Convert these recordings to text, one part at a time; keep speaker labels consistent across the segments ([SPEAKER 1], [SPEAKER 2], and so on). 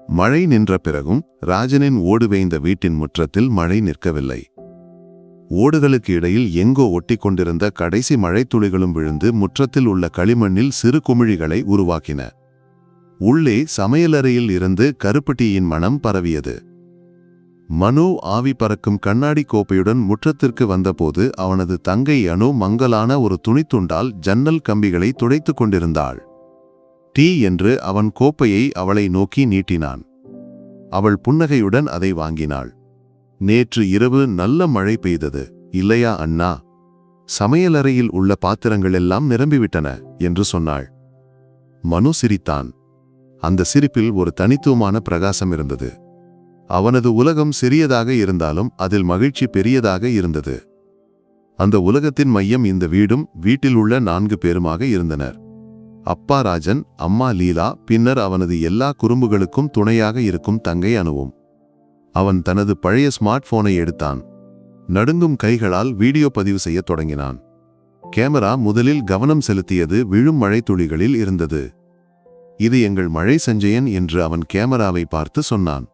[SPEAKER 1] மழை நின்ற பிறகும் ராஜனின் ஓடு வேய்ந்த வீட்டின் முற்றத்தில் மழை நிற்கவில்லை. ஓடுகளுக்கு இடையில் எங்கோ ஒட்டி கொண்டிருந்த கடைசி மழைத்துளிகளும் விழுந்து முற்றத்தில் உள்ள களிமண்ணில் சிறு குமிழிகளை உருவாக்கின. உள்ளே சமையலறையில் இருந்து கருப்பட்டியின் மனம் பரவியது. மனு ஆவி பறக்கும் கண்ணாடி கோப்பையுடன் முற்றத்திற்கு வந்தபோது அவனது தங்கை அனு மங்கலான ஒரு துணித்துண்டால் ஜன்னல் கம்பிகளை துடைத்துக் கொண்டிருந்தாள். டீ என்று அவன் கோப்பையை அவளை நோக்கி நீட்டினான். அவள் புன்னகையுடன் அதை வாங்கினாள். நேற்று இரவு நல்ல மழை பெய்தது இல்லையா அண்ணா? சமையலறையில் உள்ள பாத்திரங்கள் எல்லாம் நிரம்பிவிட்டன என்று சொன்னாள். மனு சிரித்தான். அந்த சிரிப்பில் ஒரு தனித்துவமான பிரகாசம் இருந்தது. அவனது உலகம் சிறியதாக இருந்தாலும் அதில் மகிழ்ச்சி பெரியதாக இருந்தது. அந்த உலகத்தின் மையம் இந்த வீடும் வீட்டில் உள்ள 4 பேருமாக இருந்தனர். அப்பா ராஜன், அம்மா லீலா, பின்னர் அவனது எல்லா குறும்புகளுக்கும் துணையாக இருக்கும் தங்கை அனுவும். அவன் தனது பழைய ஸ்மார்ட் போனை எடுத்தான். நடுங்கும் கைகளால் வீடியோ பதிவு செய்ய தொடங்கினான். கேமரா முதலில் கவனம் செலுத்தியது விழும் மழை துளிகளில் இருந்தது. இது எங்கள் மழை சஞ்சயன் என்று அவன் கேமராவை பார்த்து சொன்னான்.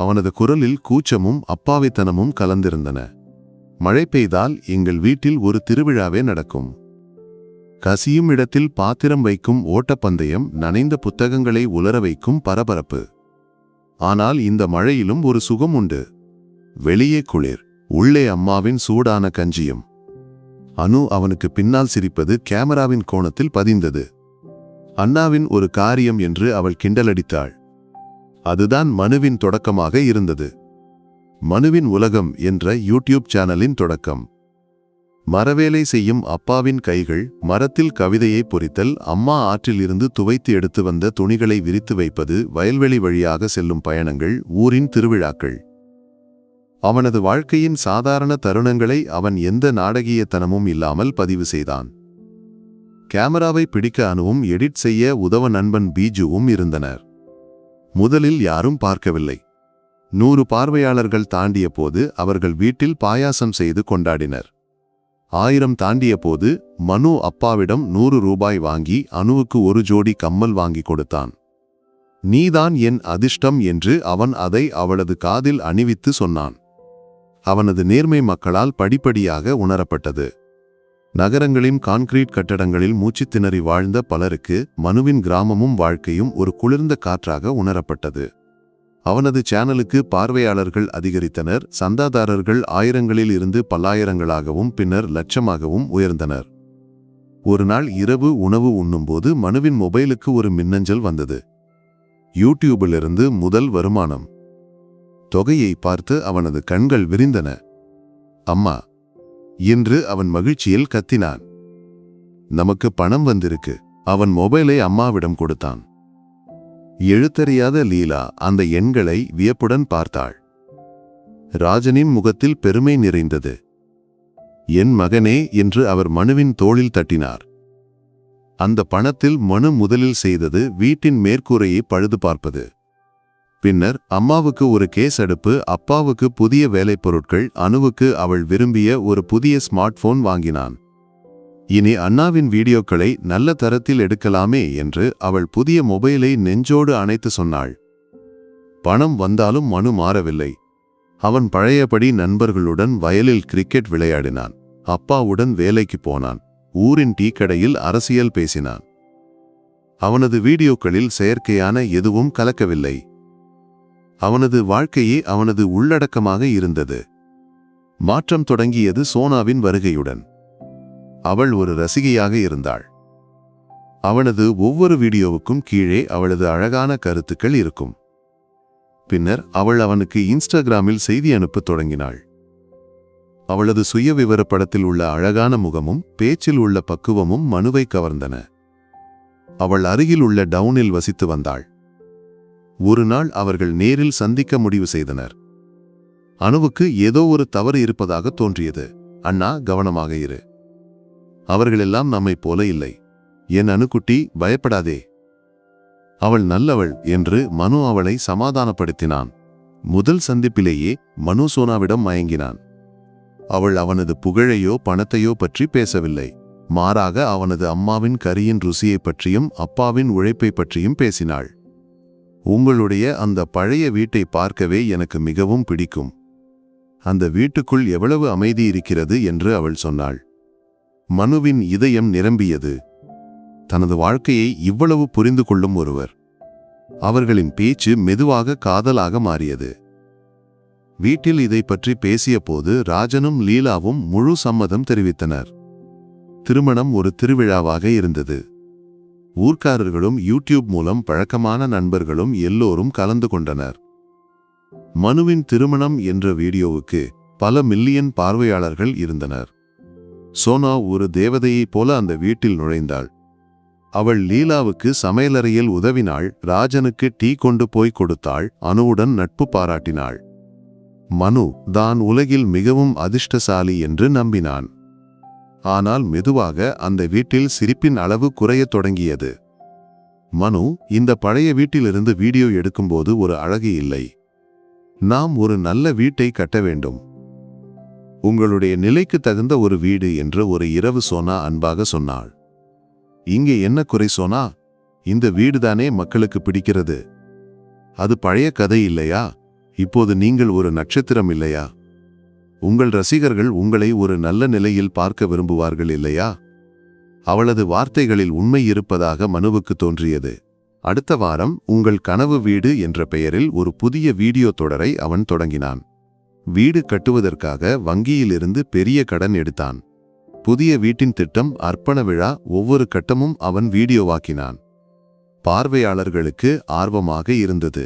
[SPEAKER 1] அவனது குரலில் கூச்சமும் அப்பாவித்தனமும் கலந்திருந்தன. மழை பெய்தால் எங்கள் வீட்டில் ஒரு திருவிழாவே நடக்கும். கசியும் இடத்தில் பாத்திரம் வைக்கும் ஓட்டப்பந்தயம், நனைந்த புத்தகங்களை உலர வைக்கும் பரபரப்பு. ஆனால் இந்த மழையிலும் ஒரு சுகம் உண்டு. வெளியே குளிர், உள்ளே அம்மாவின் சூடான கஞ்சியும். அனு அவனுக்கு பின்னால் சிரிப்பது கேமராவின் கோணத்தில் பதிந்தது. அண்ணாவின் ஒரு காரியம் என்று அவள் கிண்டலடித்தாள். அதுதான் மனுவின் தொடக்கமாக இருந்தது. மனுவின் உலகம் என்ற யூடியூப் சேனலின் தொடக்கம். மரவேலை செய்யும் அப்பாவின் கைகள், மரத்தில் கவிதையை பொறித்தல், அம்மா ஆற்றில் இருந்து துவைத்து எடுத்து வந்த துணிகளை விரித்து வைப்பது, வயல்வெளி வழியாக செல்லும் பயணங்கள், ஊரின் திருவிழாக்கள். அவனது வாழ்க்கையின் சாதாரண தருணங்களை அவன் எந்த நாடகீயத்தனமும் இல்லாமல் பதிவு செய்தான். கேமராவை பிடிக்க அனுவும் எடிட் செய்ய உதவ நண்பன் பீஜுவும் இருந்தனர். முதலில் யாரும் பார்க்கவில்லை. 100 பார்வையாளர்கள் தாண்டிய போது அவர்கள் வீட்டில் பாயாசம் செய்து கொண்டாடினர். 1000 தாண்டிய போது மனு அப்பாவிடம் 100 ரூபாய் வாங்கி அனுவுக்கு ஒரு ஜோடி கம்மல் வாங்கி கொடுத்தான். நீதான் என் அதிர்ஷ்டம் என்று அவன் அதை அவளது காதில் அணிவித்து சொன்னான். அவனது நேர்மை மக்களால் படிப்படியாக உணரப்பட்டது. நகரங்களின் கான்கிரீட் கட்டடங்களில் மூச்சு திணறி வாழ்ந்த பலருக்கு மனுவின் கிராமமும் வாழ்க்கையும் ஒரு குளிர்ந்த காற்றாக உணரப்பட்டது. அவனது சேனலுக்கு பார்வையாளர்கள் அதிகரித்தனர். சந்தாதாரர்கள் ஆயிரங்களில் இருந்து பல்லாயிரங்களாகவும் பின்னர் லட்சமாகவும் உயர்ந்தனர். ஒரு நாள் இரவு உணவு உண்ணும்போது மனுவின் மொபைலுக்கு ஒரு மின்னஞ்சல் வந்தது. யூடியூபிலிருந்து முதல் வருமானம். தொகையை பார்த்து அவனது கண்கள் விரிந்தன. அம்மா என்று அவன் மகிழ்ச்சியில் கத்தினான். நமக்கு பணம் வந்திருக்கு. அவன் மொபைலை அம்மாவிடம் கொடுத்தான். எழுத்தறியாத லீலா அந்த எண்களை வியப்புடன் பார்த்தாள். ராஜனின் முகத்தில் பெருமை நிறைந்தது. என் மகனே என்று அவர் மனுவின் தோளில் தட்டினார். அந்த பணத்தில் மனு முதலில் செய்தது வீட்டின் மேற்கூரையை பழுது பார்ப்பது. பின்னர் அம்மாவுக்கு ஒரு கேஸ் அடுப்பு, அப்பாவுக்கு புதிய வேலைப்பொருட்கள், அனுவுக்கு அவள் விரும்பிய ஒரு புதிய ஸ்மார்ட் போன் வாங்கினான். இனி அண்ணாவின் வீடியோக்களை நல்ல தரத்தில் எடுக்கலாமே என்று அவள் புதிய மொபைலை நெஞ்சோடு அணைத்து சொன்னாள். பணம் வந்தாலும் மனு மாறவில்லை. அவன் பழையபடி நண்பர்களுடன் வயலில் கிரிக்கெட் விளையாடினான். அப்பாவுடன் வேலைக்கு போனான். ஊரின் டீ கடையில் அரசியல் பேசினான். அவனது வீடியோக்களில் செயற்கையான எதுவும் கலக்கவில்லை. அவனது வாழ்க்கையே அவனது உள்ளடக்கமாக இருந்தது. மாற்றம் தொடங்கியது சோனாவின் வருகையுடன். அவள் ஒரு ரசிகையாக இருந்தாள். அவனது ஒவ்வொரு வீடியோவுக்கும் கீழே அவளது அழகான கருத்துக்கள் இருக்கும். பின்னர் அவள் அவனுக்கு இன்ஸ்டாகிராமில் செய்தி அனுப்பத் தொடங்கினாள். அவளது சுயவிவரப்படத்தில் உள்ள அழகான முகமும் பேச்சில் உள்ள பக்குவமும் மனுவை கவர்ந்தன. அவள் அருகில் உள்ள டவுனில் வசித்து வந்தாள். ஒரு நாள் அவர்கள் நேரில் சந்திக்க முடிவு செய்தனர். அனுவுக்கு ஏதோ ஒரு தவறு இருப்பதாக தோன்றியது. அண்ணா, கவனமாக இரு. அவர்களெல்லாம் நம்மைப் போல இல்லை. என் அணுக்குட்டி, பயப்படாதே. அவள் நல்லவள் என்று மனு அவளை சமாதானப்படுத்தினான். முதல் சந்திப்பிலேயே மனு சோனாவிடம் மயங்கினான். அவள் அவனது புகழையோ பணத்தையோ பற்றி பேசவில்லை. மாறாக அவனது அம்மாவின் கரியின் ருசியை பற்றியும் அப்பாவின் உழைப்பை பற்றியும் பேசினாள். உங்களுடைய அந்த பழைய வீட்டை பார்க்கவே எனக்கு மிகவும் பிடிக்கும். அந்த வீட்டுக்குள் எவ்வளவு அமைதி இருக்கிறது என்று அவள் சொன்னாள். மனுவின் இதயம் நிரம்பியது. தனது வாழ்க்கையை இவ்வளவு புரிந்து கொள்ளும் ஒருவர். அவர்களின் பேச்சு மெதுவாக காதலாக மாறியது. வீட்டில் இதை பற்றி பேசிய போது ராஜனும் லீலாவும் முழு சம்மதம் தெரிவித்தனர். திருமணம் ஒரு திருவிழாவாக இருந்தது. ஊர்க்காரர்களும் யூடியூப் மூலம் பழக்கமான நண்பர்களும் எல்லோரும் கலந்து கொண்டனர். மனுவின் திருமணம் என்ற வீடியோவுக்கு பல மில்லியன் பார்வையாளர்கள் இருந்தனர். சோனா ஒரு தேவதையைப் போல அந்த வீட்டில் நுழைந்தாள். அவள் லீலாவுக்கு சமையலறையில் உதவினாள், ராஜனுக்கு டீ கொண்டு போய் கொடுத்தாள், அனுவுடன் நட்பு பாராட்டினாள். மனு தான் உலகில் மிகவும் அதிர்ஷ்டசாலி என்று நம்பினான். ஆனால் மெதுவாக அந்த வீட்டில் சிரிப்பின் அளவு குறையத் தொடங்கியது. மனு இந்த பழைய வீட்டிலிருந்து வீடியோ எடுக்கும்போது ஒரு அழகு இல்லை. நாம் ஒரு நல்ல வீட்டை கட்ட வேண்டும். உங்களுடைய நிலைக்கு தகுந்த ஒரு வீடு என்று ஒரு இரவு சோனா அன்பாக சொன்னாள். இங்கே என்ன குறை சோனா? இந்த வீடுதானே மக்களுக்கு பிடிக்கிறது. அது பழைய கதை இல்லையா? இப்போது நீங்கள் ஒரு நட்சத்திரம் இல்லையா? உங்கள் ரசிகர்கள் உங்களை ஒரு நல்ல நிலையில் பார்க்க விரும்புவார்கள் இல்லையா? அவளது வார்த்தைகளில் உண்மை இருப்பதாக மனுவுக்கு தோன்றியது. அடுத்த வாரம் உங்கள் கனவு வீடு என்ற பெயரில் ஒரு புதிய வீடியோ தொடரை அவன் தொடங்கினான். வீடு கட்டுவதற்காக வங்கியிலிருந்து பெரிய கடன் எடுத்தான். புதிய வீட்டின் திட்டம், அர்ப்பண விழா, ஒவ்வொரு கட்டமும் அவன் வீடியோவாக்கினான். பார்வையாளர்களுக்கு ஆர்வமாக இருந்தது.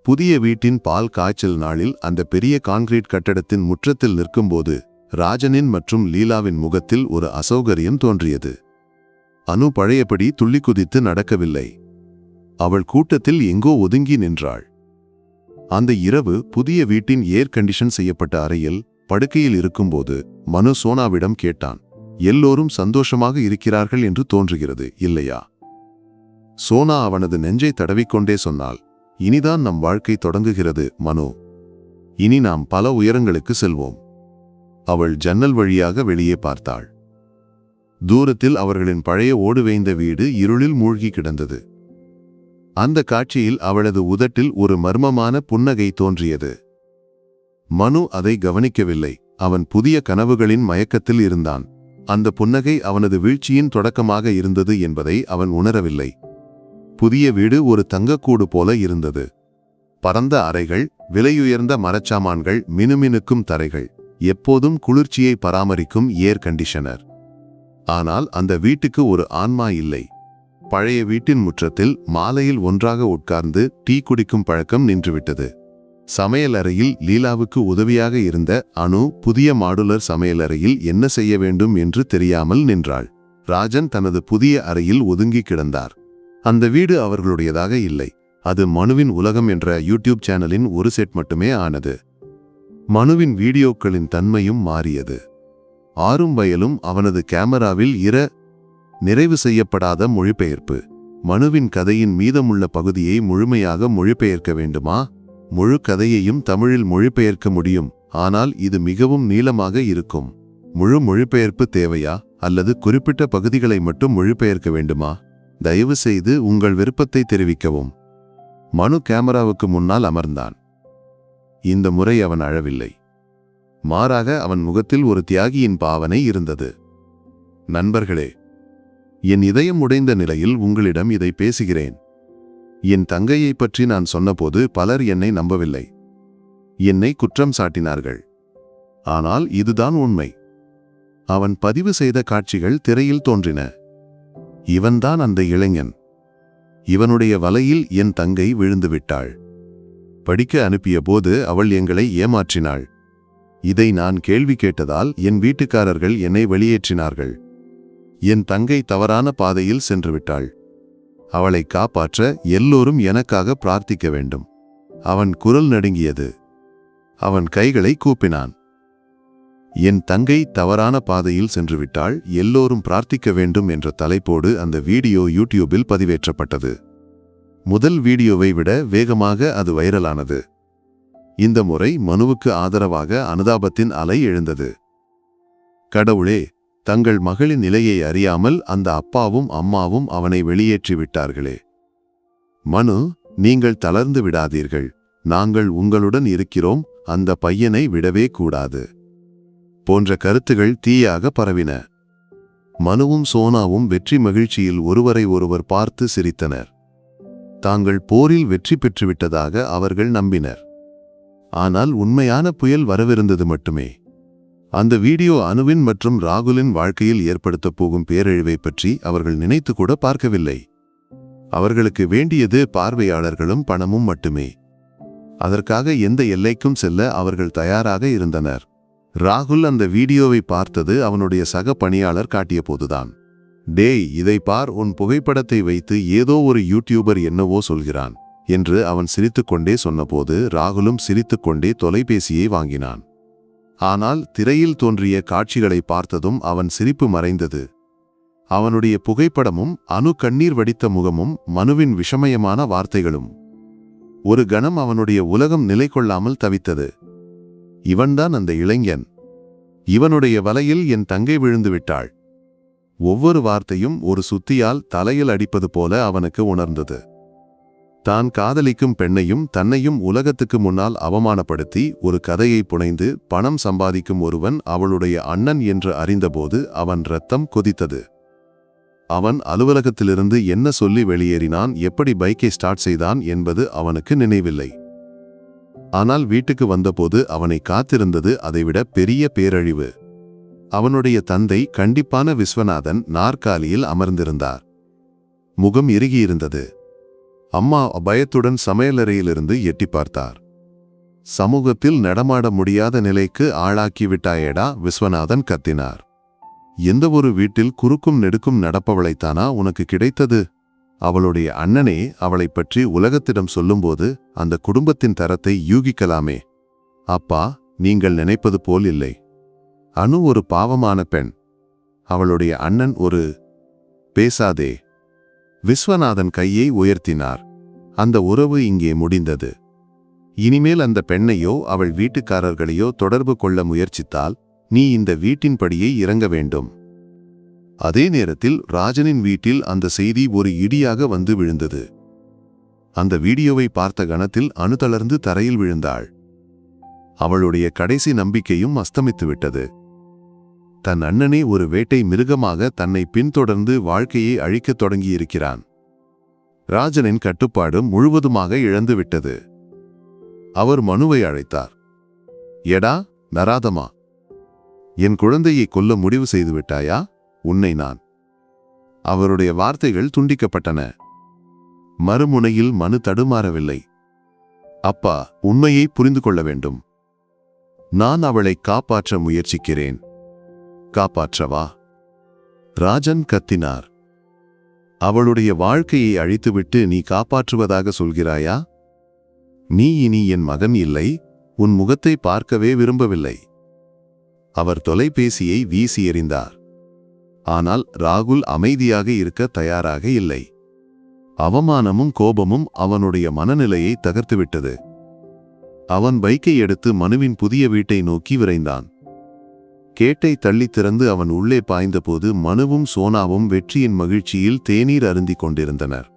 [SPEAKER 1] புதிய வீட்டின் பால் காய்ச்சல் நாளில் அந்த பெரிய கான்கிரீட் கட்டடத்தின் முற்றத்தில் நிற்கும்போது ராஜனின் மற்றும் லீலாவின் முகத்தில் ஒரு அசௌகரியம் தோன்றியது. அனு பழையபடி துள்ளி குதித்து நடக்கவில்லை. அவள் கூட்டத்தில் எங்கோ ஒதுங்கி நின்றாள். அந்த இரவு புதிய வீட்டின் ஏர் கண்டிஷன் செய்யப்பட்ட அறையில் படுக்கையில் இருக்கும்போது மனு சோனாவிடம் கேட்டான், எல்லோரும் சந்தோஷமாக இருக்கிறார்கள் என்று தோன்றுகிறது இல்லையா? சோனா அவனது நெஞ்சை தடவிக்கொண்டே சொன்னாள், இனிதான் நம் வாழ்க்கை தொடங்குகிறது மனு. இனி நாம் பல உயரங்களுக்கு செல்வோம். அவள் ஜன்னல் வழியாக வெளியே பார்த்தாள். தூரத்தில் அவர்களின் பழைய ஓடுவேய்ந்த வீடு இருளில் மூழ்கி கிடந்தது. அந்த காட்சியில் அவளது உதட்டில் ஒரு மர்மமான புன்னகை தோன்றியது. மனு அதை கவனிக்கவில்லை. அவன் புதிய கனவுகளின் மயக்கத்தில் இருந்தான். அந்த புன்னகை அவனது வீழ்ச்சியின் தொடக்கமாக இருந்தது என்பதை அவன் உணரவில்லை. புதிய வீடு ஒரு தங்கக்கூடு போல இருந்தது. பரந்த அறைகள், விலையுயர்ந்த மரச்சாமான்கள், மினுமினுக்கும் தரைகள், எப்போதும் குளிர்ச்சியை பராமரிக்கும் ஏர் கண்டிஷனர். ஆனால் அந்த வீட்டுக்கு ஒரு ஆன்மா இல்லை. பழைய வீட்டின் முற்றத்தில் மாலையில் ஒன்றாக உட்கார்ந்து டீ குடிக்கும் பழக்கம் நின்றுவிட்டது. சமையலறையில் லீலாவுக்கு உதவியாக இருந்த அனு புதிய மாடுலர் சமையலறையில் என்ன செய்ய வேண்டும் என்று தெரியாமல் நின்றாள். ராஜன் தனது புதிய அறையில் ஒதுங்கி கிடந்தார். அந்த வீடு அவர்களுடையதாக இல்லை. அது மனுவின் உலகம் என்ற யூடியூப் சேனலின் ஒரு செட் மட்டுமே ஆனது. மனுவின் வீடியோக்களின் தன்மையும் மாறியது. ஆறும் வயலும் அவனது கேமராவில் நிறைவு செய்யப்படாத மொழிபெயர்ப்பு. மனுவின் கதையின் மீதமுள்ள பகுதியை முழுமையாக மொழிபெயர்க்க வேண்டுமா? முழு கதையையும் தமிழில் மொழிபெயர்க்க முடியும், ஆனால் இது மிகவும் நீளமாக இருக்கும். முழு மொழிபெயர்ப்பு தேவையா, அல்லது குறிப்பிட்ட பகுதிகளை மட்டும் மொழிபெயர்க்க வேண்டுமா? தயவு செய்து உங்கள் விருப்பத்தை தெரிவிக்கவும். மனு கேமராவுக்கு முன்னால் அமர்ந்தான். இந்த முறை அவன் அழவில்லை. மாறாக அவன் முகத்தில் ஒரு தியாகியின் பாவனை இருந்தது. நண்பர்களே, என் இதயம் உடைந்த நிலையில் உங்களிடம் இதை பேசுகிறேன். என் தங்கையை பற்றி நான் சொன்னபோது பலர் என்னை நம்பவில்லை. என்னை குற்றம் சாட்டினார்கள். ஆனால் இதுதான் உண்மை. அவன் பதிவு செய்த காட்சிகள் திரையில் தோன்றின. இவன்தான் அந்த இளைஞன். இவனுடைய வலையில் என் தங்கை விழுந்துவிட்டாள். படிக்க அனுப்பிய போது அவள் எங்களை ஏமாற்றினாள். இதை நான் கேள்வி கேட்டதால் என் வீட்டுக்காரர்கள் என்னை வெளியேற்றினார்கள். என் தங்கை தவறான பாதையில் சென்றுவிட்டாள். அவளை காப்பாற்ற எல்லோரும் எனக்காக பிரார்த்திக்க வேண்டும். அவன் குரல் நடுங்கியது. அவன் கைகளை கூப்பினான். என் தங்கை தவறான பாதையில் சென்றுவிட்டாள், எல்லோரும் பிரார்த்திக்க வேண்டும் என்ற தலைப்போடு அந்த வீடியோ யூடியூபில் பதிவேற்றப்பட்டது. முதல் வீடியோவை விட வேகமாக அது வைரலானது. இந்த முறை மனுவுக்கு ஆதரவாக அனுதாபத்தின் அலை எழுந்தது. கடவுளே, தங்கள் மகளின் நிலையை அறியாமல் அந்த அப்பாவும் அம்மாவும் அவனை வெளியேற்றி விட்டார்களே. மனு, நீங்கள் தளர்ந்து விடாதீர்கள், நாங்கள் உங்களுடன் இருக்கிறோம், அந்த பையனை விடவே கூடாது போன்ற கருத்துகள் தீயாக பரவின. மனுவும் சோனாவும் வெற்றி மகிழ்ச்சியில் ஒருவரை ஒருவர் பார்த்து சிரித்தனர். தாங்கள் போரில் வெற்றி பெற்றுவிட்டதாக அவர்கள் நம்பினர். ஆனால் உண்மையான புயல் வரவிருந்தது மட்டுமே. அந்த வீடியோ அனுவின் மற்றும் ராகுலின் வாழ்க்கையில் ஏற்படுத்தப் போகும் பேரழிவை பற்றி அவர்கள் நினைத்து கூட பார்க்கவில்லை. அவர்களுக்கு வேண்டியது பார்வையாளர்களும் பணமும் மட்டுமே. அதற்காக எந்த எல்லைக்கும் செல்ல அவர்கள் தயாராக இருந்தனர். ராகுல் அந்த வீடியோவை பார்த்தது அவனுடைய சக பணியாளர் காட்டிய போதுதான். டேய், இதை பார், உன் புகைப்படத்தை வைத்து ஏதோ ஒரு யூடியூபர் என்னவோ சொல்கிறான் என்று அவன் சிரித்துக்கொண்டே சொன்னபோது ராகுலும் சிரித்துக்கொண்டே தொலைபேசியை வாங்கினான். ஆனால் திரையில் தோன்றிய காட்சிகளை பார்த்ததும் அவன் சிரிப்பு மறைந்தது. அவனுடைய புகைப்படமும் அனு கண்ணீர் வடித்த முகமும் மனுவின் விஷமயமான வார்த்தைகளும். ஒரு கணம் அவனுடைய உலகம் நிலை கொள்ளாமல் தவித்தது. இவன்தான் அந்த இளைஞன். இவனுடைய வலையில் என் தங்கை விழுந்து விட்டாள். ஒவ்வொரு வார்த்தையும் ஒரு சுத்தியால் தலையில் அடிப்பது போல அவனுக்கு உணர்ந்தது. தான் காதலிக்கும் பெண்ணையும் தன்னையும் உலகத்துக்கு முன்னால் அவமானப்படுத்தி ஒரு கதையை புனைந்து பணம் சம்பாதிக்கும் ஒருவன் அவளுடைய அண்ணன் என்று அறிந்தபோது அவன் இரத்தம் கொதித்தது. அவன் அலுவலகத்திலிருந்து என்ன சொல்லி வெளியேறினான், எப்படி பைக்கை ஸ்டார்ட் செய்தான் என்பது அவனுக்கு நினைவில்லை. ஆனால் வீட்டுக்கு வந்தபோது அவனை காத்திருந்தது அதைவிட பெரிய பேரழிவு. அவனுடைய தந்தை கண்டிப்பான விஸ்வநாதன் நாற்காலியில் அமர்ந்திருந்தார். முகம் இறுகியிருந்தது. அம்மா பயத்துடன் சமையலறையிலிருந்து எட்டி பார்த்தார். சமூகத்தில் நடமாட முடியாத நிலைக்கு ஆளாக்கிவிட்டாயேடா, விஸ்வநாதன் கத்தினார். எந்த ஒரு வீட்டில் குறுக்கும் நெடுக்கும் நடப்பவளைத்தானா உனக்கு கிடைத்தது? அவளுடைய அண்ணனே அவளை பற்றி உலகத்திடம் சொல்லும்போது அந்த குடும்பத்தின் தரத்தை யூகிக்கலாமே. அப்பா, நீங்கள் நினைப்பது போல் இல்லை. அனு ஒரு பாவமான பெண். அவளுடைய அண்ணன் ஒரு... பேசாதே. விஸ்வநாதன் கையை உயர்த்தினார். அந்த உறவு இங்கே முடிந்தது. இனிமேல் அந்த பெண்ணையோ அவள் வீட்டுக்காரர்களையோ தொடர்பு கொள்ள முயற்சித்தால் நீ இந்த வீட்டின்படியே இறங்க வேண்டும். அதே நேரத்தில் ராஜனின் வீட்டில் அந்த செய்தி ஒரு இடியாக வந்து விழுந்தது. அந்த வீடியோவை பார்த்த கணத்தில் அனு தளர்ந்து தரையில் விழுந்தாள். அவளுடைய கடைசி நம்பிக்கையும் அஸ்தமித்துவிட்டது. தன் அண்ணனே ஒரு வேட்டை மிருகமாக தன்னை பின்தொடர்ந்து வாழ்க்கையை அழிக்கத் தொடங்கியிருக்கிறான். ராஜனின் கட்டுப்பாடு முழுவதுமாக இழந்துவிட்டது. அவர் மனுவை அழைத்தார். எடா நராதமா, என் குழந்தையை கொல்ல முடிவு செய்துவிட்டாயா? உன்னை நான்... அவருடைய வார்த்தைகள் துண்டிக்கப்பட்டன. மறுமுனையில் மனு தடுமாறவில்லை. அப்பா, உண்மையை புரிந்து கொள்ள வேண்டும். நான் அவளை காப்பாற்ற முயற்சிக்கிறேன். காப்பாற்றவா? ராஜன் கத்தினார். அவளுடைய வாழ்க்கையை அழித்துவிட்டு நீ காப்பாற்றுவதாக சொல்கிறாயா? நீ இனி என் மகன் இல்லை, உன் முகத்தை பார்க்கவே விரும்பவில்லை. அவர் தொலைபேசியை வீசி எறிந்தார். ஆனால் ராகுல் அமைதியாக இருக்க தயாராக இல்லை. அவமானமும் கோபமும் அவனுடைய மனநிலையை தகர்த்துவிட்டது. அவன் பைக்கை எடுத்து மனுவின் புதிய வீட்டை நோக்கி விரைந்தான். கேட்டை தள்ளி திறந்து அவன் உள்ளே பாய்ந்தபோது மனுவும் சோனாவும் வெற்றியின் மகிழ்ச்சியில் தேநீர் அருந்திக் கொண்டிருந்தனர்.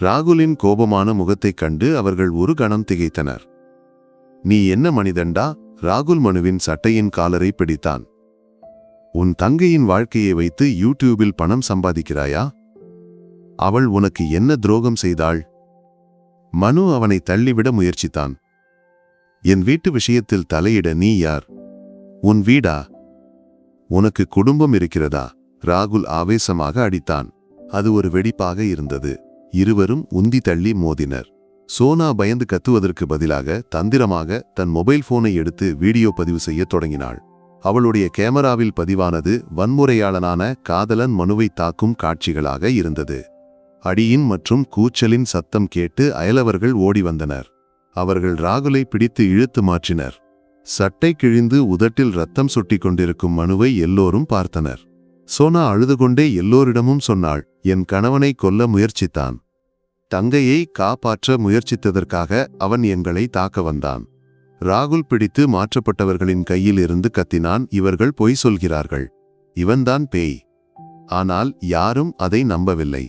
[SPEAKER 1] ராகுலின் கோபமான முகத்தைக் கண்டு அவர்கள் ஒரு கணம் திகைத்தனர். நீ என்ன மனிதன்டா? ராகுல் மனுவின் சட்டையின் காலரை பிடித்தான். உன் தங்கையின் வாழ்க்கையை வைத்து யூடியூபில் பணம் சம்பாதிக்கிறாயா? அவள் உனக்கு என்ன துரோகம் செய்தாள்? மனு அவனை தள்ளிவிட முயற்சித்தான். என் வீட்டு விஷயத்தில் தலையிட நீ யார்? உன் வீடா? உனக்கு குடும்பம் இருக்கிறதா? ராகுல் ஆவேசமாக அடித்தான். அது ஒரு வெடிப்பாக இருந்தது. இருவரும் உந்தி தள்ளி மோதினர். சோனா பயந்து கத்துவதற்கு பதிலாக தந்திரமாக தன் மொபைல் போனை எடுத்து வீடியோ பதிவு செய்ய தொடங்கினாள். அவளுடைய கேமராவில் பதிவானது வன்முறையாளனான காதலன் மனுவை தாக்கும் காட்சிகளாக இருந்தது. அடியின் மற்றும் கூச்சலின் சத்தம் கேட்டு அயலவர்கள் ஓடி வந்தனர். அவர்கள் ராகுலை பிடித்து இழுத்து மாற்றினர். சட்டை கிழிந்து உதட்டில் ரத்தம் சொட்டி கொண்டிருக்கும் மனுவை எல்லோரும் பார்த்தனர். சோனா அழுதுகொண்டே எல்லோரிடமும் சொன்னாள், என் கணவனை கொல்ல முயற்சித்தான். தங்கையை காப்பாற்ற முயற்சித்ததற்காக அவன் எங்களை தாக்க வந்தான். ராகுல் பிடித்து மாற்றப்பட்டவர்களின் கையில் இருந்து கத்தினான், இவர்கள் பொய் சொல்கிறார்கள். இவன்தான் பேய். ஆனால் யாரும் அதை நம்பவில்லை.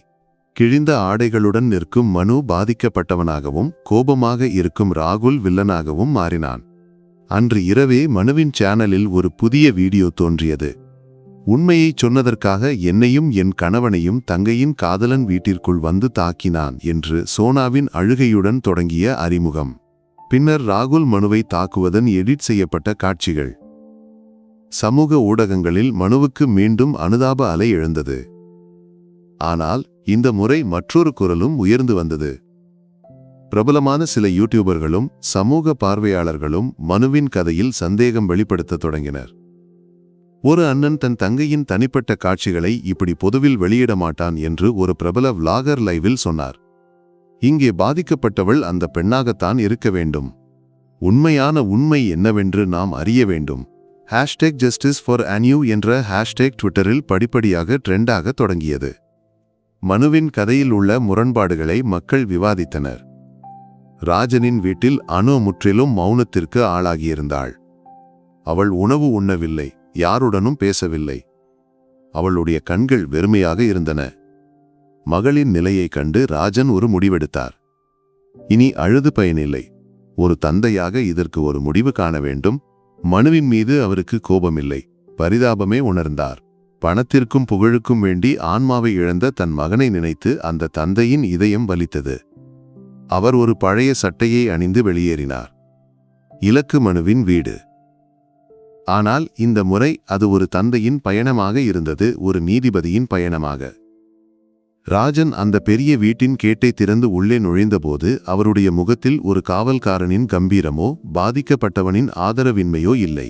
[SPEAKER 1] கிழிந்த ஆடைகளுடன் நிற்கும் மனு பாதிக்கப்பட்டவனாகவும் கோபமாக இருக்கும் ராகுல் வில்லனாகவும் மாறினான். அன்று இரவே மனுவின் சேனலில் ஒரு புதிய வீடியோ தோன்றியது. உண்மையைச் சொன்னதற்காக என்னையும் என் கணவனையும் தங்கையின் காதலன் வீட்டிற்குள் வந்து தாக்கினான் என்று சோனாவின் அழுகையுடன் தொடங்கிய அறிமுகம். பின்னர் ராகுல் மனுவை தாக்குவதன் எடிட் செய்யப்பட்ட காட்சிகள். சமூக ஊடகங்களில் மனுவுக்கு மீண்டும் அனுதாப அலை எழுந்தது. ஆனால் இந்த முறை மற்றொரு குரலும் உயர்ந்து வந்தது. பிரபலமான சில யூடியூபர்களும் சமூக பார்வையாளர்களும் மனுவின் கதையில் சந்தேகம் வெளிப்படுத்த தொடங்கினர். ஒரு அண்ணன் தன் தங்கையின் தனிப்பட்ட காட்சிகளை இப்படி பொதுவில் வெளியிட மாட்டான் என்று ஒரு பிரபல விளாகர் லைவில் சொன்னார். இங்கே பாதிக்கப்பட்டவள் அந்த பெண்ணாகத்தான் இருக்க வேண்டும். உண்மையான உண்மை என்னவென்று நாம் அறிய வேண்டும். #JusticeForAnu என்ற ஹேஷ்டேக் ட்விட்டரில் படிப்படியாக ட்ரெண்டாக தொடங்கியது. மனுவின் கதையில் உள்ள முரண்பாடுகளை மக்கள் விவாதித்தனர். ராஜனின் வீட்டில் அனு முற்றிலும் மௌனத்திற்கு ஆளாகியிருந்தாள். அவள் உணவு உண்ணவில்லை, யாருடனும் பேசவில்லை. அவளுடைய கண்கள் வெறுமையாக இருந்தன. மகளின் நிலையைக் கண்டு ராஜன் ஒரு முடிவெடுத்தார். இனி அழுது பயனில்லை. ஒரு தந்தையாக இதற்கு ஒரு முடிவு காண வேண்டும். மனுவின் மீது அவருக்கு கோபமில்லை, பரிதாபமே உணர்ந்தார். பணத்திற்கும் புகழுக்கும் வேண்டி ஆன்மாவை இழந்த தன் மகனை நினைத்து அந்த தந்தையின் இதயம் வலித்தது. அவர் ஒரு பழைய சட்டையை அணிந்து வெளியேறினார். இலக்கு மனுவின் வீடு. ஆனால் இந்த முறை அது ஒரு தந்தையின் பயணமாக இருந்தது, ஒரு நீதிபதியின் பயணமாக. ராஜன் அந்த பெரிய வீட்டின் கேட்டை திறந்து உள்ளே நுழைந்தபோது அவருடைய முகத்தில் ஒரு காவல்காரனின் கம்பீரமோ பாதிக்கப்பட்டவனின் ஆதரவின்மையோ இல்லை.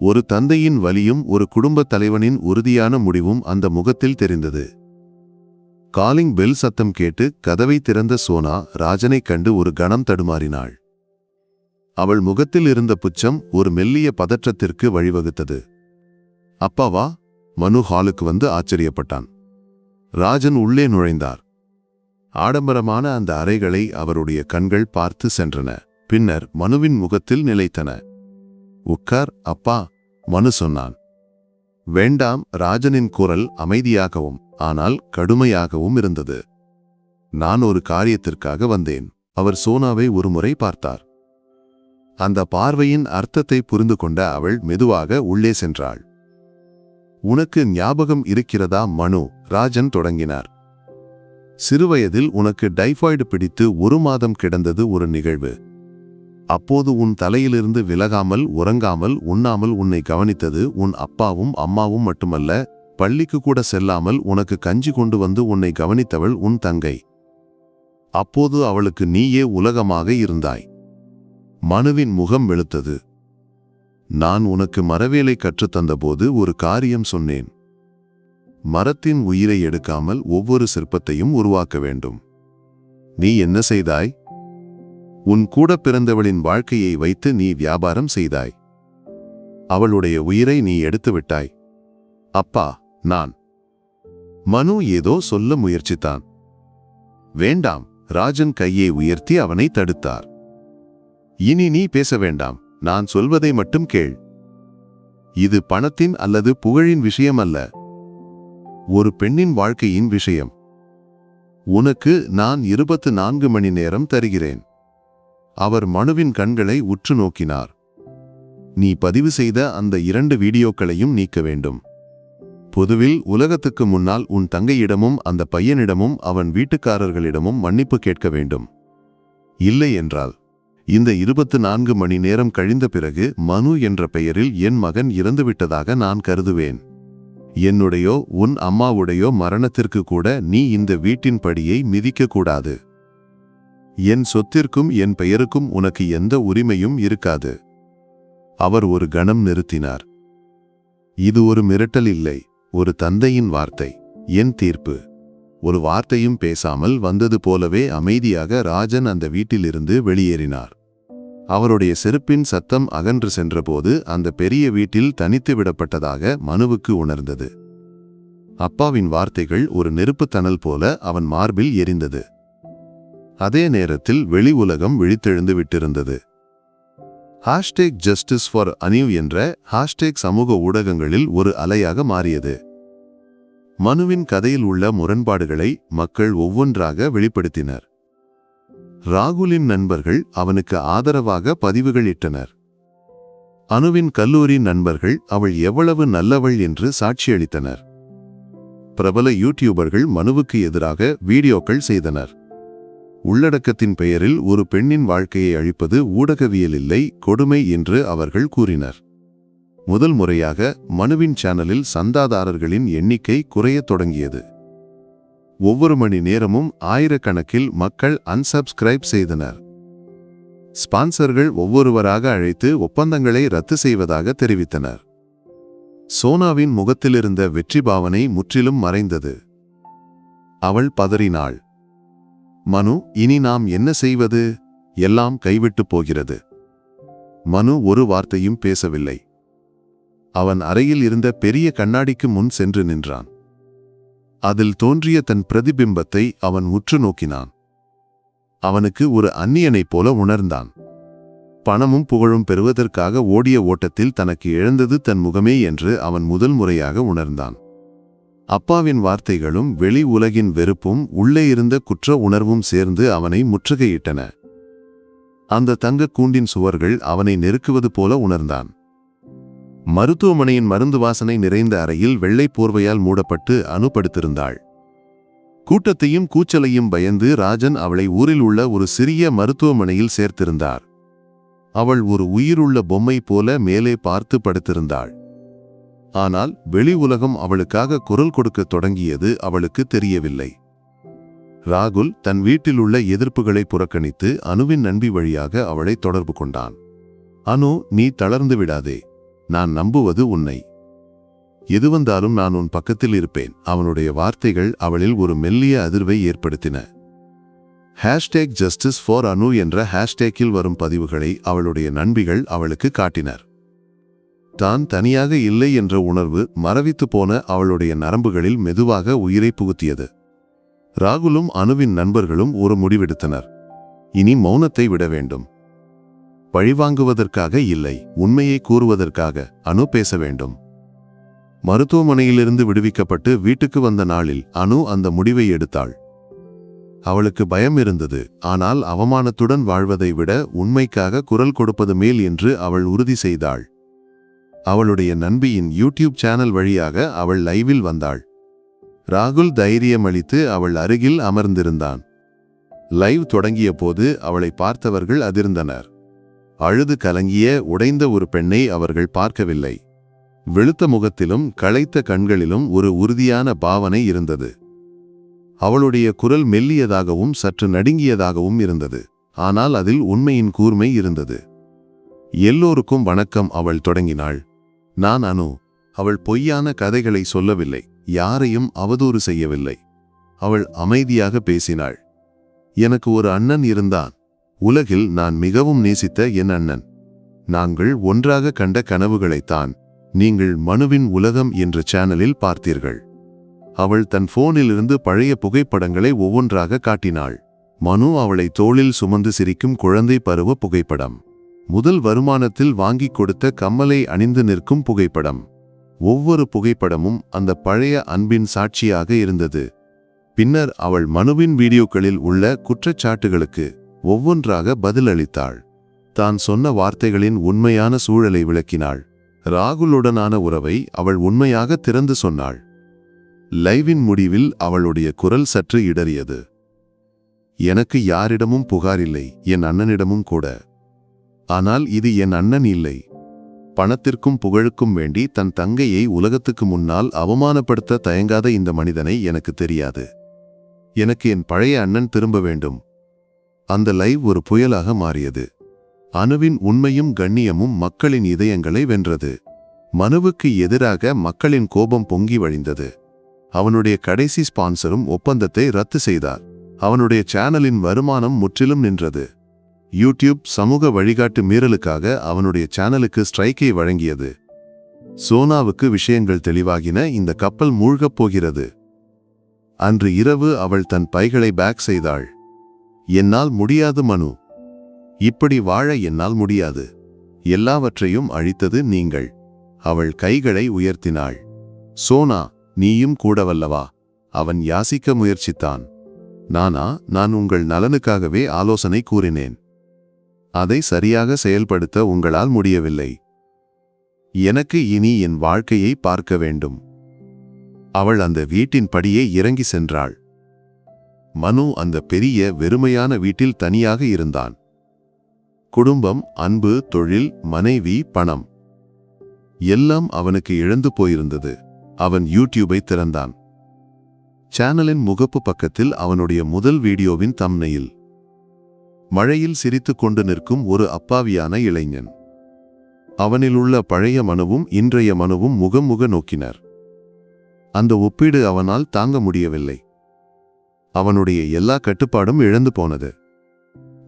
[SPEAKER 1] ஒரு தந்தையின் வலியும் ஒரு குடும்பத் தலைவனின் உறுதியான முடிவும் அந்த முகத்தில் தெரிந்தது. காலிங் பெல் சத்தம் கேட்டு கதவை திறந்த சோனா ராஜனைக் கண்டு ஒரு கணம் தடுமாறினாள். அவள் முகத்தில் இருந்த புச்சம் ஒரு மெல்லிய பதற்றத்திற்கு வழிவகுத்தது. அப்பாவா? மனு ஹாலுக்கு வந்து ஆச்சரியப்பட்டான். ராஜன் உள்ளே நுழைந்தார். ஆடம்பரமான அந்த அறைகளை அவருடைய கண்கள் பார்த்து சென்றன. பின்னர் மனுவின் முகத்தில் நிலைத்தன. உட்கார் அப்பா, மனு சொன்னான். வேண்டாம். ராஜனின் குரல் அமைதியாகவும் ஆனால் கடுமையாகவும் இருந்தது. நான் ஒரு காரியத்திற்காக வந்தேன். அவர் சோனாவை ஒருமுறை பார்த்தார். அந்த பார்வையின் அர்த்தத்தை புரிந்து கொண்ட அவள் மெதுவாக உள்ளே சென்றாள். உனக்கு ஞாபகம் இருக்கிறதா மனு? ராஜன் தொடங்கினார். சிறுவயதில் உனக்கு டைபாய்டு பிடித்து 1 மாதம் கிடந்தது ஒரு நிகழ்வு. அப்போது உன் தலையிலிருந்து விலகாமல், உறங்காமல், உண்ணாமல் உன்னை கவனித்தது உன் அப்பாவும் அம்மாவும் மட்டுமல்ல, பள்ளிக்கு கூட செல்லாமல் உனக்கு கஞ்சி கொண்டு வந்து உன்னை கவனித்தவள் உன் தங்கை. அப்போது அவளுக்கு நீயே உலகமாக இருந்தாய். மனுவின் முகம் வெளுத்தது. நான் உனக்கு மரவேலை கற்றுத்தந்தபோது ஒரு காரியம் சொன்னேன். மரத்தின் உயிரை எடுக்காமல் ஒவ்வொரு சிற்பத்தையும் உருவாக்க வேண்டும். நீ என்ன செய்தாய்? உன் கூட பிறந்தவளின் வாழ்க்கையை வைத்து நீ வியாபாரம் செய்தாய். அவளுடைய உயிரை நீ எடுத்துவிட்டாய். அப்பா, நான். மனு ஏதோ சொல்ல முயற்சித்தான். வேண்டாம். ராஜன் கையை உயர்த்தி அவனை தடுத்தார். இனி நீ பேச வேண்டாம். நான் சொல்வதை மட்டும் கேள். இது பணத்தின் அல்லது புகழின் விஷயம் அல்ல. ஒரு பெண்ணின் வாழ்க்கையின் விஷயம். உனக்கு நான் 24 மணி நேரம் தருகிறேன். அவர் மனுவின் கண்களை உற்று நோக்கினார். நீ பதிவு செய்த அந்த 2 வீடியோக்களையும் நீக்க வேண்டும். பொதுவில் உலகத்துக்கு முன்னால் உன் தங்கையிடமும் அந்த பையனிடமும் அவன் வீட்டுக்காரர்களிடமும் மன்னிப்பு கேட்க வேண்டும். இல்லை என்றால் இந்த 24 மணி நேரம் கழிந்த பிறகு மனு என்ற பெயரில் என் மகன் இறந்துவிட்டதாக நான் கருதுவேன். என்னுடையோ உன் அம்மாவுடையோ மரணத்திற்கு கூட நீ இந்த வீட்டின் படியை மிதிக்கக்கூடாது. என் சொத்திற்கும் என் பெயருக்கும் உனக்கு எந்த உரிமையும் இருக்காது. அவர் ஒரு கணம் நிறுத்தினார். இது ஒரு மிரட்டல் இல்லை, ஒரு தந்தையின் வார்த்தை, என் தீர்ப்பு. ஒரு வார்த்தையும் பேசாமல் வந்தது போலவே அமைதியாக ராஜன் அந்த வீட்டிலிருந்து வெளியேறினார். அவருடைய செருப்பின் சத்தம் அகன்று சென்றபோது அந்த பெரிய வீட்டில் தனித்து விடப்பட்டதாக மனுவுக்கு உணர்ந்தது. அப்பாவின் வார்த்தைகள் ஒரு நெருப்புத்தணல் போல அவன் மார்பில் எரிந்தது. அதே நேரத்தில் வெளி உலகம் விழித்தெழுந்து விட்டிருந்தது. #JusticeForAnu என்ற ஹேஷ்டேக் சமூக ஊடகங்களில் ஒரு அலையாக மாறியது. மனுவின் கதையில் உள்ள முரண்பாடுகளை மக்கள் ஒவ்வொன்றாக வெளிப்படுத்தினர். ராகுலின் நண்பர்கள் அவனுக்கு ஆதரவாக பதிவுகள் இட்டனர். அனுவின் கல்லூரி நண்பர்கள் அவள் எவ்வளவு நல்லவள் என்று சாட்சியளித்தனர். பிரபல யூடியூபர்கள் மனுவுக்கு எதிராக வீடியோக்கள் செய்தனர். உள்ளடக்கத்தின் பெயரில் ஒரு பெண்ணின் வாழ்க்கையை அழிப்பது ஊடகவியல் இல்லை, கொடுமை என்று அவர்கள் கூறினர். முதல் முறையாக மனுவின் சேனலில் சந்தாதாரர்களின் எண்ணிக்கை குறையத் தொடங்கியது. ஒவ்வொரு மணி நேரமும் ஆயிரக்கணக்கில் மக்கள் அன்சப்ஸ்கிரைப் செய்தனர். ஸ்பான்சர்கள் ஒவ்வொருவராக அழைத்து ஒப்பந்தங்களை ரத்து செய்வதாக தெரிவித்தனர். சோனாவின் முகத்திலிருந்த வெற்றி பாவனை முற்றிலும் மறைந்தது. அவள் பதறினாள். மனு, இனி நாம் என்ன செய்வது? எல்லாம் கைவிட்டு போகிறது. மனு ஒரு வார்த்தையும் பேசவில்லை. அவன் அறையில் இருந்த பெரிய கண்ணாடிக்கு முன் சென்று நின்றான். அதில் தோன்றிய தன் பிரதிபிம்பத்தை அவன் உற்று நோக்கினான். அவனுக்கு ஒரு அந்நியனைப் போல உணர்ந்தான். பணமும் புகழும் பெறுவதற்காக ஓடிய ஓட்டத்தில் தனக்கு இழந்தது தன் முகமே என்று அவன் முதல் முறையாக உணர்ந்தான். அப்பாவின் வார்த்தைகளும் வெளி உலகின் வெறுப்பும் உள்ளே இருந்த குற்ற உணர்வும் சேர்ந்து அவனை முற்றுகையிட்டன. அந்த தங்கக் கூண்டின் சுவர்கள் அவனை நெருக்குவது போல உணர்ந்தான். மருத்துவமனையின் மருந்து வாசனை நிறைந்த அறையில் வெள்ளை போர்வையால் மூடப்பட்டு அனு படுத்திருந்தாள். கூட்டத்தையும் கூச்சலையும் பயந்து ராஜன் அவளை ஊரில் உள்ள ஒரு சிறிய மருத்துவமனையில் சேர்த்திருந்தார். அவள் ஒரு உயிருள்ள பொம்மை போல மேலே பார்த்து படுத்திருந்தாள். ஆனால் வெளி உலகம் அவளுக்காக குரல் கொடுக்க தொடங்கியது அவளுக்கு தெரியவில்லை. ராகுல் தன் வீட்டில் உள்ள எதிர்ப்புகளை புறக்கணித்து அனுவின் நண்பி வழியாக அவளை தொடர்பு கொண்டான். அனு, நீ தளர்ந்து விடாதே. நான் நம்புவது உன்னை. எது வந்தாலும் நான் உன் பக்கத்தில் இருப்பேன். அவனுடைய வார்த்தைகள் அவளில் ஒரு மெல்லிய அதிர்வை ஏற்படுத்தின. #JusticeForAnu என்ற ஹேஷ்டேக்கில் வரும் பதிவுகளை அவளுடைய நண்பிகள் அவளுக்கு காட்டினர். தான் தனியாக இல்லை என்ற உணர்வு மரவித்து போன அவளுடைய நரம்புகளில் மெதுவாக உயிரை புகுத்தியது. ராகுலும் அனுவின் நண்பர்களும் ஒரு முடிவெடுத்தனர். இனி மௌனத்தை விட வேண்டும். பழிவாங்குவதற்காக இல்லை, உண்மையை கூறுவதற்காக அனு பேச வேண்டும். மருத்துவமனையிலிருந்து விடுவிக்கப்பட்டு வீட்டுக்கு வந்த நாளில் அனு அந்த முடிவை எடுத்தாள். அவளுக்கு பயம் இருந்தது. ஆனால் அவமானத்துடன் வாழ்வதை விட உண்மைக்காக குரல் கொடுப்பது மேல் என்று அவள் உறுதி செய்தாள். அவளுடைய நண்பியின் யூடியூப் சேனல் வழியாக அவள் லைவில் வந்தாள். ராகுல் தைரியமளித்து அவள் அருகில் அமர்ந்திருந்தான். லைவ் தொடங்கிய போது அவளை பார்த்தவர்கள் அதிர்ந்தனர். அழுது கலங்கிய உடைந்த ஒரு பெண்ணை அவர்கள் பார்க்கவில்லை. வெளுத்த முகத்திலும் களைத்த கண்களிலும் ஒரு உறுதியான பாவனை இருந்தது. அவளுடைய குரல் மெல்லியதாகவும் சற்று நடுங்கியதாகவும் இருந்தது. ஆனால் அதில் உண்மையின் கூர்மை இருந்தது. எல்லோருக்கும் வணக்கம், அவள் தொடங்கினாள். நான் அனு. அவள் பொய்யான கதைகளை சொல்லவில்லை, யாரையும் அவதூறு செய்யவில்லை. அவள் அமைதியாக பேசினாள். எனக்கு ஒரு அண்ணன் இருந்தான். உலகில் நான் மிகவும் நேசித்த என் அண்ணன். நாங்கள் ஒன்றாக கண்ட கனவுகளைத்தான் நீங்கள் மனுவின் உலகம் என்ற சேனலில் பார்த்தீர்கள். அவள் தன் போனிலிருந்து பழைய புகைப்படங்களை ஒவ்வொன்றாக காட்டினாள். மனு அவளை தோளில் சுமந்து சிரிக்கும் குழந்தை பருவ புகைப்படம். முதல் வருமானத்தில் வாங்கிக் கொடுத்த கம்மலை அணிந்து நிற்கும் புகைப்படம். ஒவ்வொரு புகைப்படமும் அந்த பழைய அன்பின் சாட்சியாக இருந்தது. பின்னர் அவள் மனுவின் வீடியோக்களில் உள்ள குற்றச்சாட்டுகளுக்கு ஒவ்வொன்றாக பதிலளித்தாள். தான் சொன்ன வார்த்தைகளின் உண்மையான சூழலை விளக்கினாள். ராகுலுடனான உறவை அவள் உண்மையாக திறந்து சொன்னாள். லைவின் முடிவில் அவளுடைய குரல் சற்று இடறியது. எனக்கு யாரிடமும் புகாரில்லை, என் அண்ணனிடமும் கூட. ஆனால் இது என் அண்ணன் இல்லை. பணத்திற்கும் புகழுக்கும் வேண்டி தன் தங்கையை உலகத்துக்கு முன்னால் அவமானப்படுத்த தயங்காத இந்த மனிதனை எனக்கு தெரியாது. எனக்கு என் பழைய அண்ணன் திரும்ப வேண்டும். அந்த லைவ் ஒரு புயலாக மாறியது. அனுவின் உண்மையும் கண்ணியமும் மக்களின் இதயங்களை வென்றது. மனுவுக்கு எதிராக மக்களின் கோபம் பொங்கி வழிந்தது. அவனுடைய கடைசி ஸ்பான்சரும் ஒப்பந்தத்தை ரத்து செய்தார். அவனுடைய சேனலின் வருமானம் முற்றிலும் நின்றது. யூடியூப் சமூக வழிகாட்டு மீறலுக்காக அவனுடைய சேனலுக்கு ஸ்ட்ரைக்கை வழங்கியது. சோனாவுக்கு விஷயங்கள் தெளிவாகின. இந்த கப்பல் மூழ்கப் போகிறது. அன்று இரவு அவள் தன் பைகளை பேக் செய்தாள். என்னால் முடியாது மனு. இப்படி வாழ என்னால் முடியாது. எல்லாவற்றையும் அழித்தது நீங்கள். அவள் கைகளை உயர்த்தினாள். சோனா, நீயும் கூடவல்லவா? அவன் யாசிக்க முயற்சித்தான். நான் உங்கள் நலனுக்காகவே ஆலோசனை கூறினேன். அதை சரியாக செயல்படுத்த உங்களால் முடியவில்லை. எனக்கு இனி என் வாழ்க்கையை பார்க்க வேண்டும். அவள் அந்த வீட்டின் படியே இறங்கி சென்றாள். மனு அந்த பெரிய வெறுமையான வீட்டில் தனியாக இருந்தான். குடும்பம், அன்பு, தொழில், மனைவி, பணம் எல்லாம் அவனுக்கு இழந்து போயிருந்தது. அவன் யூடியூபை திறந்தான். சேனலின் முகப்பு பக்கத்தில் அவனுடைய முதல் வீடியோவின் தம்ப்நெயில் மழையில் சிரித்துக் கொண்டு நிற்கும் ஒரு அப்பாவியான இளைஞன். அவனிலுள்ள பழைய மனுவும் இன்றைய மனுவும் முகமுக நோக்கினர். அந்த ஒப்பீடு அவனால் தாங்க முடியவில்லை. அவனுடைய எல்லா கட்டுப்பாடும் இழந்து போனது.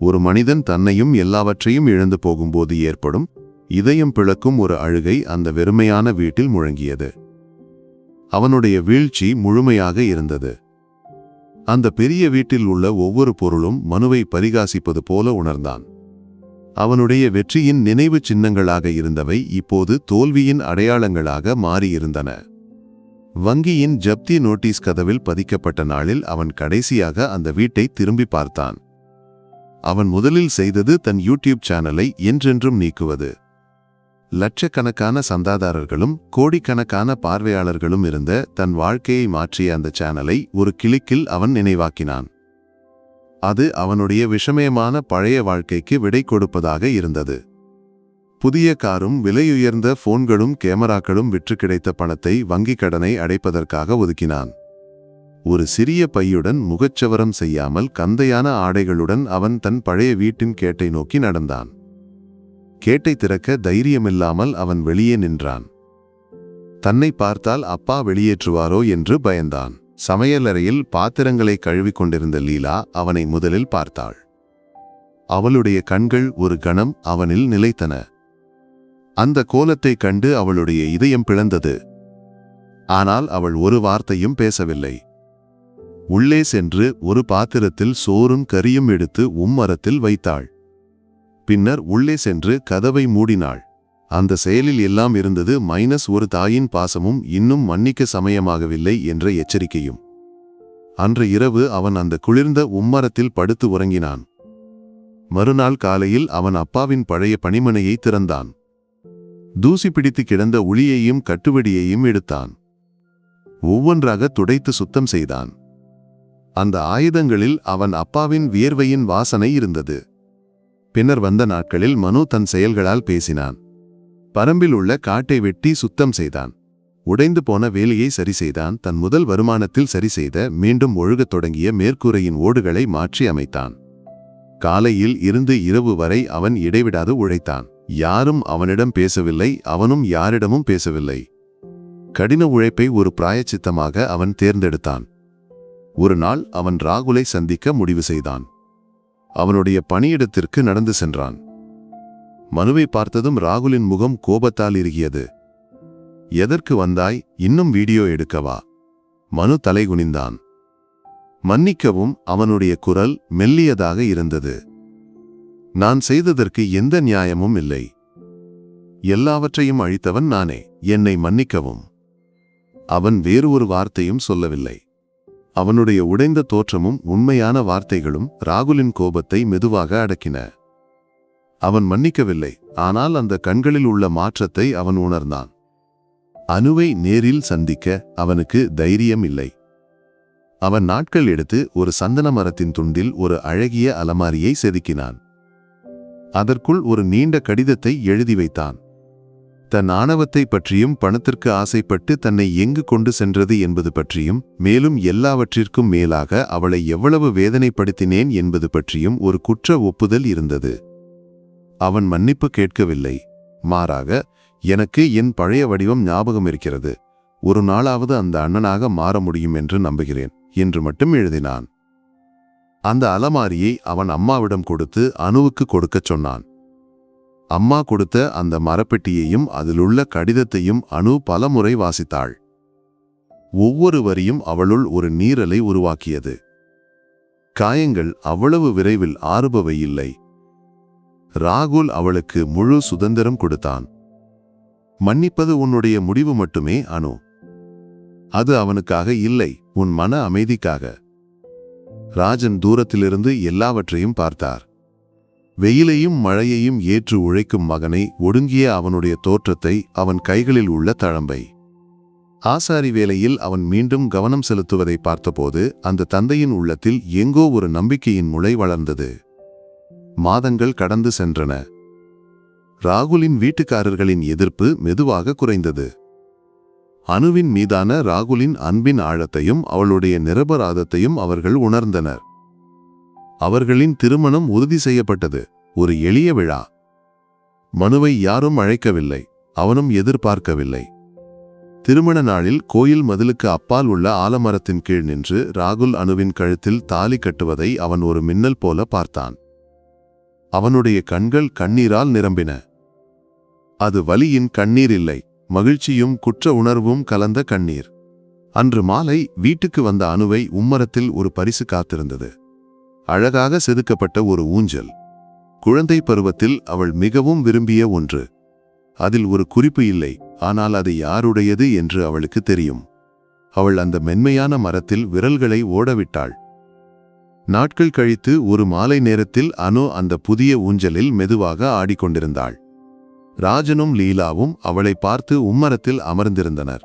[SPEAKER 1] ஒரு மனிதன் தன்னையும் எல்லாவற்றையும் இழந்து போகும்போது ஏற்படும் இதயம் பிளக்கும் ஒரு அழுகை அந்த வெறுமையான வீட்டில் முழங்கியது. அவனுடைய வீழ்ச்சி முழுமையாக இருந்தது. அந்த பெரிய வீட்டில் உள்ள ஒவ்வொரு பொருளும் மனுவை பரிகாசிப்பது போல உணர்ந்தான். அவனுடைய வெற்றியின் நினைவு சின்னங்களாக இருந்தவை இப்போது தோல்வியின் அடையாளங்களாக மாறியிருந்தன. வங்கியின் ஜப்தி நோட்டீஸ் கதவில் பதிக்கப்பட்ட நாளில் அவன் கடைசியாக அந்த வீட்டை திரும்பி பார்த்தான். அவன் முதலில் செய்தது தன் யூடியூப் சேனலை என்றென்றும் நீக்குவது. லட்சக்கணக்கான சந்தாதாரர்களும் கோடிக்கணக்கான பார்வையாளர்களும் இருந்த தன் வாழ்க்கையை மாற்றிய அந்த சேனலை ஒரு கிளிக்கில் அவன் நினைவாக்கினான். அது அவனுடைய விஷமயமான பழைய வாழ்க்கைக்கு விடை கொடுப்பதாக இருந்தது. புதிய காரும் விலையுயர்ந்த போன்களும் கேமராக்களும் விற்று கிடைத்த பணத்தை வங்கிக் கடனை அடைப்பதற்காக ஒதுக்கினான். ஒரு சிறிய பையுடன் முகச்சவரம் செய்யாமல் கந்தையான ஆடைகளுடன் அவன் தன் பழைய வீட்டின் கேட்டை நோக்கி நடந்தான். கேட்டை திறக்க தைரியமில்லாமல் அவன் வெளியே நின்றான். தன்னை பார்த்தால் அப்பா வெளியேற்றுவாரோ என்று பயந்தான். சமையலறையில் பாத்திரங்களை கழுவிக் கொண்டிருந்த லீலா அவனை முதலில் பார்த்தாள். அவளுடைய கண்கள் ஒரு கணம் அவனில் நிலைத்தன. அந்த கோலத்தை கண்டு அவளுடைய இதயம் பிளந்தது. ஆனால் அவள் ஒரு வார்த்தையும் பேசவில்லை. உள்ளே சென்று ஒரு பாத்திரத்தில் சோறும் கறியும் எடுத்து உம்மரத்தில் வைத்தாள். பின்னர் உள்ளே சென்று கதவை மூடினாள். அந்த செயலில் எல்லாம் இருந்தது ஒரு தாயின் பாசமும் இன்னும் மன்னிக்க சமயமாகவில்லை என்ற எச்சரிக்கையும். அன்று இரவு அவன் அந்த குளிர்ந்த உம்மரத்தில் படுத்து உறங்கினான். மறுநாள் காலையில் அவன் அப்பாவின் பழைய பணிமனையை திறந்தான். தூசி பிடித்து கிடந்த உளியையும் கட்டுவடியையும் எடுத்தான். ஒவ்வொன்றாக துடைத்து சுத்தம் செய்தான். அந்த ஆயுதங்களில் அவன் அப்பாவின் வியர்வையின் வாசனை இருந்தது. பின்னர் வந்த நாட்களில் மனு தன் செயல்களால் பேசினான். பரம்பில் உள்ள காட்டை வெட்டி சுத்தம் செய்தான். உடைந்து போன வேலையை சரி செய்தான். தன் முதல் வருமானத்தில் சரி செய்த மீண்டும் ஒழுகத் தொடங்கிய மேற்கூரையின் ஓடுகளை மாற்றி அமைத்தான். காலையில் இருந்து இரவு வரை அவன் இடைவிடாது உழைத்தான். யாரும் அவனிடம் பேசவில்லை, அவனும் யாரிடமும் பேசவில்லை. கடின உழைப்பை ஒரு பிராயச்சித்தமாக அவன் தேர்ந்தெடுத்தான். ஒரு நாள் அவன் ராகுலை சந்திக்க முடிவு செய்தான். அவனுடைய பணியிடத்திற்கு நடந்து சென்றான். மனுவை பார்த்ததும் ராகுலின் முகம் கோபத்தால் இறுகியது. எதற்கு வந்தாய்? இன்னும் வீடியோ எடுக்கவா? மனு தலைகுனிந்தான். மன்னிக்கவும். அவனுடைய குரல் மெல்லியதாக இருந்தது. நான் செய்ததற்கு எந்த நியாயமும் இல்லை. எல்லாவற்றையும் அழித்தவன் நானே. என்னை மன்னிக்கவும். அவன் வேறு ஒரு வார்த்தையும் சொல்லவில்லை. அவனுடைய உடைந்த தோற்றமும் உண்மையான வார்த்தைகளும் ராகுலின் கோபத்தை மெதுவாக அடக்கின. அவன் மன்னிக்கவில்லை, ஆனால் அந்த கண்களில் உள்ள மாற்றத்தை அவன் உணர்ந்தான். அனுவை நேரில் சந்திக்க அவனுக்கு தைரியம் இல்லை. அவன் நாட்கள் எடுத்து ஒரு சந்தன மரத்தின் துண்டில் ஒரு அழகிய அலமாரியை செதுக்கினான். அதற்குள் ஒரு நீண்ட கடிதத்தை எழுதி வைத்தான். தன் ஆணவத்தை பற்றியும் பணத்திற்கு ஆசைப்பட்டு தன்னை எங்கு கொண்டு சென்றது என்பது பற்றியும் மேலும் எல்லாவற்றிற்கும் மேலாக அவளை எவ்வளவு வேதனைப்படுத்தினேன் என்பது பற்றியும் ஒரு குற்ற ஒப்புதல் இருந்தது. அவன் மன்னிப்பு கேட்கவில்லை. மாறாக, எனக்கு என் பழைய வடிவம் ஞாபகம் இருக்கிறது. ஒரு நாளாவது அந்த அண்ணனாக மாற முடியும் என்று நம்புகிறேன் என்று மட்டும் எழுதினான். அந்த அலமாரியை அவன் அம்மாவிடம் கொடுத்து அனுவுக்கு கொடுக்கச் சொன்னான். அம்மா கொடுத்த அந்த மரப்பெட்டியையும் அதிலுள்ள கடிதத்தையும் அனு பலமுறை வாசித்தாள். ஒவ்வொரு வரியும் அவளுள் ஒரு நீரலை உருவாக்கியது. காயங்கள் அவ்வளவு விரைவில் ஆறுபவை இல்லை. ராகுல் அவளுக்கு முழு சுதந்திரம் கொடுத்தான். மன்னிப்பது உன்னுடைய முடிவு மட்டுமே அனு. அது அவனுக்காக இல்லை, உன் மன அமைதிக்காக. ராஜன் தூரத்திலிருந்து எல்லாவற்றையும் பார்த்தார். வெயிலையும் மழையையும் ஏற்று உழைக்கும் மகனை, ஒடுங்கிய அவனுடைய தோற்றத்தை, அவன் கைகளில் உள்ள தழம்பை. ஆசாரி வேலையில் அவன் மீண்டும் கவனம் செலுத்துவதை பார்த்தபோது அந்த தந்தையின் உள்ளத்தில் எங்கோ ஒரு நம்பிக்கையின் முளை வளர்ந்தது. மாதங்கள் கடந்து சென்றன. ராகுலின் வீட்டுக்காரர்களின் எதிர்ப்பு மெதுவாக குறைந்தது. அனுவின் மீதான ராகுலின் அன்பின் ஆழத்தையும் அவளுடைய நிரபராதத்தையும் அவர்கள் உணர்ந்தனர். அவர்களின் திருமணம் உறுதி செய்யப்பட்டது. ஒரு எளிய விழா. மனுவை யாரும் அழைக்கவில்லை, அவனும் எதிர்பார்க்கவில்லை. திருமண நாளில் கோயில் மதிலுக்கு அப்பால் உள்ள ஆலமரத்தின் கீழ் நின்று ராகுல் அனுவின் கழுத்தில் தாலி கட்டுவதை அவன் ஒரு மின்னல் போல பார்த்தான். அவனுடைய கண்கள் கண்ணீரால் நிரம்பின. அது வலியின் கண்ணீர் இல்லை, மகிழ்ச்சியும் குற்ற உணர்வும் கலந்த கண்ணீர். அன்று மாலை வீட்டுக்கு வந்த அனுவை உம்மரத்தில் ஒரு பரிசு காத்திருந்தது. அழகாக செதுக்கப்பட்ட ஒரு ஊஞ்சல். குழந்தை பருவத்தில் அவள் மிகவும் விரும்பிய ஒன்று. அதில் ஒரு குறிப்பு இல்லை, ஆனால் அது யாருடையது என்று அவளுக்கு தெரியும். அவள் அந்த மென்மையான மரத்தில் விரல்களை ஓடவிட்டாள். நாட்கள் கழித்து ஒரு மாலை நேரத்தில் அனு அந்த புதிய ஊஞ்சலில் மெதுவாக ஆடிக்கொண்டிருந்தாள். ராஜனும் லீலாவும் அவளை பார்த்து உம்மரத்தில் அமர்ந்திருந்தனர்.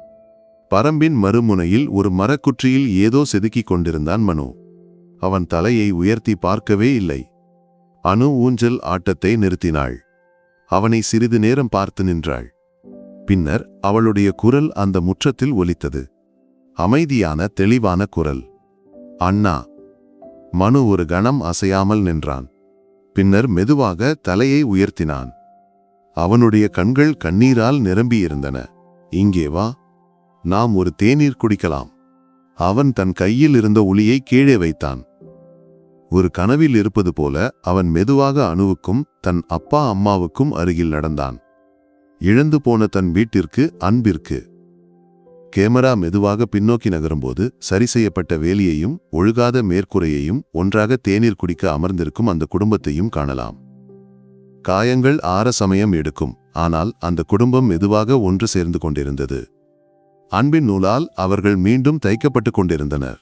[SPEAKER 1] பரம்பின் மறுமுனையில் ஒரு மரக்குற்றியில் ஏதோ செதுக்கிக் கொண்டிருந்தான் மனு. அவன் தலையை உயர்த்தி பார்க்கவே இல்லை. அனு ஊஞ்சல் ஆட்டத்தை நிறுத்தினாள். அவனை சிறிது நேரம் பார்த்து நின்றாள். பின்னர் அவளுடைய குரல் அந்த முற்றத்தில் ஒலித்தது. அமைதியான தெளிவான குரல். அண்ணா. மனு ஒரு கணம் அசையாமல் நின்றான். பின்னர் மெதுவாக தலையை உயர்த்தினான். அவனுடைய கண்கள் கண்ணீரால் நிரம்பியிருந்தன. இங்கே வா, நாம் ஒரு தேநீர் குடிக்கலாம். அவன் தன் கையில் இருந்த ஒளியை கீழே வைத்தான். ஒரு கனவில் இருப்பது போல அவன் மெதுவாக அனுவுக்கும் தன் அப்பா அம்மாவுக்கும் அருகில் நடந்தான். இழந்து போன தன் வீட்டிற்கு, அன்பிற்கு. கேமரா மெதுவாக பின்னோக்கி நகரும்போது சரி செய்யப்பட்ட வேலியையும் ஒழுகாத மேற்கூரையையும் ஒன்றாக தேநீர் குடிக்க அமர்ந்திருக்கும் அந்த குடும்பத்தையும் காணலாம். காயங்கள் ஆற சமயம் எடுக்கும், ஆனால் அந்த குடும்பம் மெதுவாக ஒன்று சேர்ந்து கொண்டிருந்தது. அன்பின் நூலால் அவர்கள் மீண்டும் தைக்கப்பட்டு கொண்டிருந்தனர்.